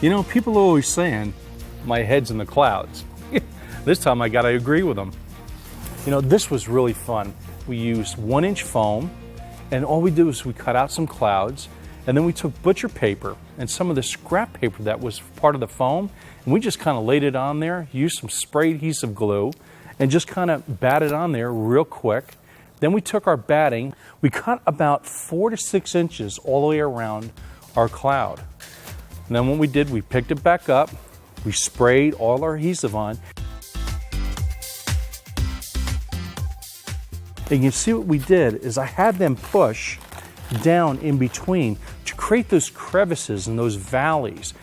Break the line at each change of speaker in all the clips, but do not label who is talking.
You know, people are always saying my head's in the clouds. This time I got to agree with them. You know, this was really fun. We used 1-inch foam, and all we did was we cut out some clouds, and then we took butcher paper and some of the scrap paper that was part of the foam, and we just kind of laid it on there, used some spray adhesive glue, and just kind of batted on there real quick. Then we took our batting, we cut about 4 to 6 inches all the way around our cloud. And then what we did, we picked it back up, we sprayed all our adhesive on. And you can see what we did is I had them push down in between to create those crevices and those valleys.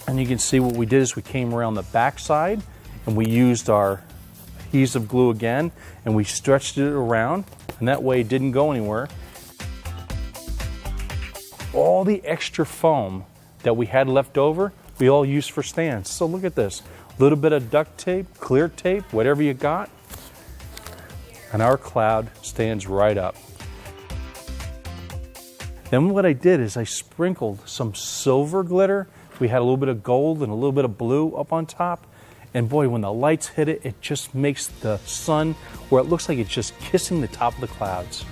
And you can see what we did is we came around the back side and we used our adhesive glue again and we stretched it around, and that way it didn't go anywhere. All the extra foam that we had left over, we all used for stands. So look at this, a little bit of duct tape, clear tape, whatever you got, and our cloud stands right up. Then what I did is I sprinkled some silver glitter. We had a little bit of gold and a little bit of blue up on top. And boy, when the lights hit it, it just makes the sun where it looks like it's just kissing the top of the clouds.